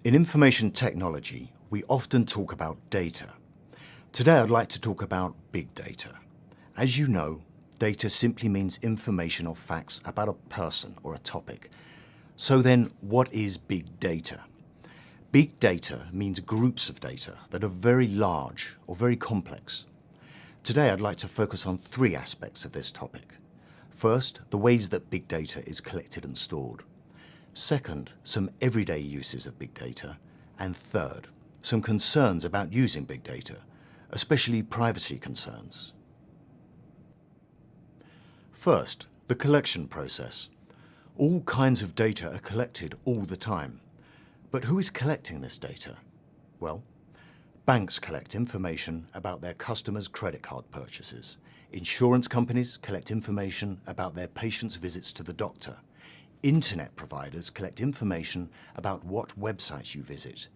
In information technology, we often talk about data. Today I'd like to talk about big data. As you know, data simply means information or facts about a person or a topic. So then, what is big data? Big data means groups of data that are very large or very complex. Today I'd like to focus on three aspects of this topic. First, the ways that big data is collected and stored. Second, some everyday uses of big data. And third, some concerns about using big data, especially privacy concerns. First, the collection process. All kinds of data are collected all the time. But who is collecting this data? Well, banks collect information about their customers' credit card purchases. Insurance companies collect information about their patients' visits to the doctor. Internet providers collect information about what websites you visit.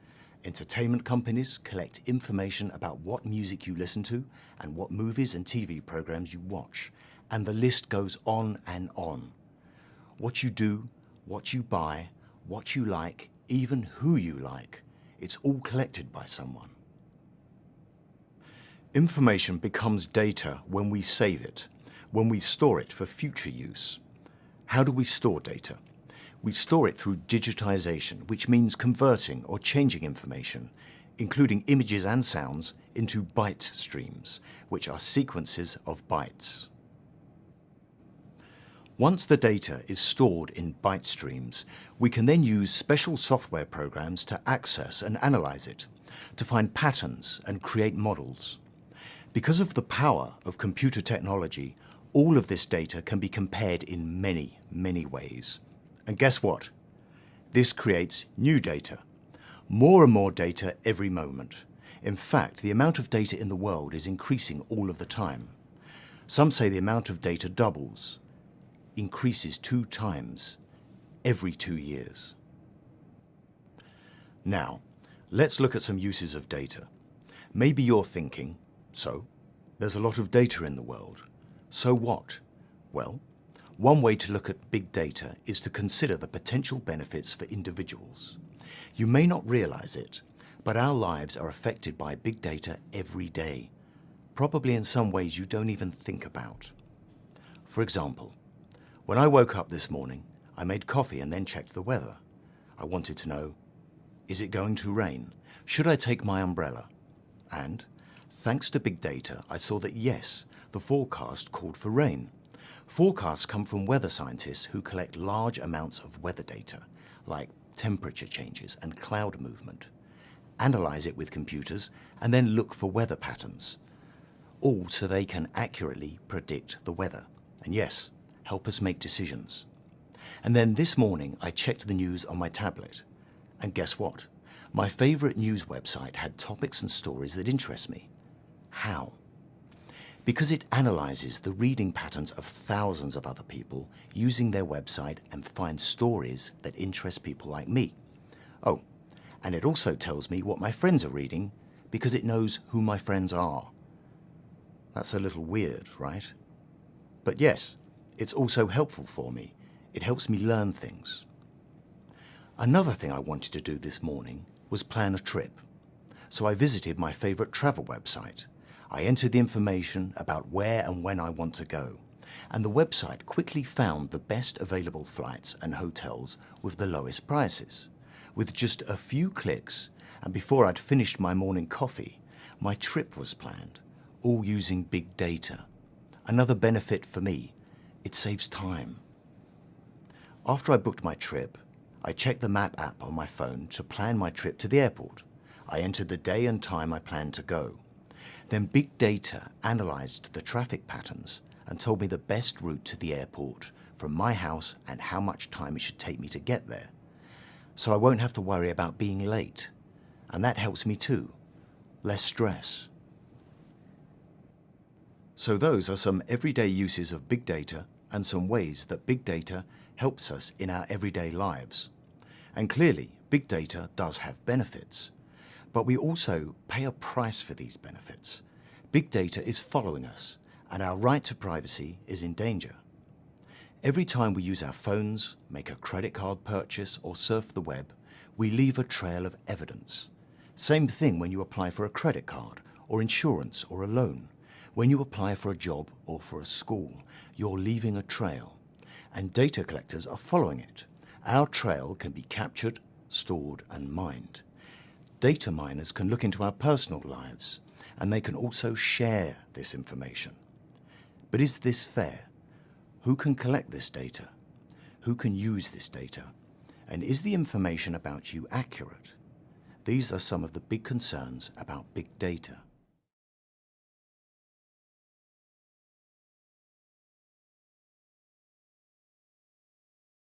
Entertainment companies collect information about what music you listen to and what movies and TV programs you watch. And the list goes on and on. What you do, what you buy, what you like, even who you like, it's all collected by someone. Information becomes data when we save it, when we store it for future use. How do we store data? We store it through digitization, which means converting or changing information, including images and sounds, into byte streams, which are sequences of bytes. Once the data is stored in byte streams, we can then use special software programs to access and analyze it, to find patterns and create models. Because of the power of computer technology, all of this data can be compared in many, many ways. And guess what? This creates new data. More and more data every moment. In fact, the amount of data in the world is increasing all of the time. Some say the amount of data doubles, increases 2 times every 2 years. Now, let's look at some uses of data. Maybe you're thinking, so, there's a lot of data in the world. So what? Well, one way to look at big data is to consider the potential benefits for individuals. You may not realize it, but our lives are affected by big data every day, probably in some ways you don't even think about. For example, when I woke up this morning, I made coffee and then checked the weather. I wanted to know, is it going to rain? Should I take my umbrella? And, thanks to big data, I saw that yes, the forecast called for rain. Forecasts come from weather scientists who collect large amounts of weather data, like temperature changes and cloud movement, analyze it with computers, and then look for weather patterns, all so they can accurately predict the weather. And yes, help us make decisions. And then this morning, I checked the news on my tablet. And guess what? My favorite news website had topics and stories that interest me. How? Because it analyzes the reading patterns of thousands of other people using their website and finds stories that interest people like me. Oh, and it also tells me what my friends are reading because it knows who my friends are. That's a little weird, right? But yes, it's also helpful for me. It helps me learn things. Another thing I wanted to do this morning was plan a trip. So I visited my favorite travel website. I entered the information about where and when I want to go, and the website quickly found the best available flights and hotels with the lowest prices. With just a few clicks, and before I'd finished my morning coffee, my trip was planned, all using big data. Another benefit for me, it saves time. After I booked my trip, I checked the map app on my phone to plan my trip to the airport. I entered the day and time I planned to go. Then big data analyzed the traffic patterns and told me the best route to the airport from my house and how much time it should take me to get there. So I won't have to worry about being late. And that helps me too. Less stress. So those are some everyday uses of big data and some ways that big data helps us in our everyday lives. And clearly, big data does have benefits. But we also pay a price for these benefits. Big data is following us, and our right to privacy is in danger. Every time we use our phones, make a credit card purchase, or surf the web, We leave a trail of evidence. Same thing when you apply for a credit card, or insurance, or a loan. When you apply for a job or for a school, you're leaving a trail, and data collectors are following it. Our trail can be captured, stored, and mined. Data miners can look into our personal lives, and they can also share this information. But is this fair? Who can collect this data? Who can use this data? And is the information about you accurate? These are some of the big concerns about big data.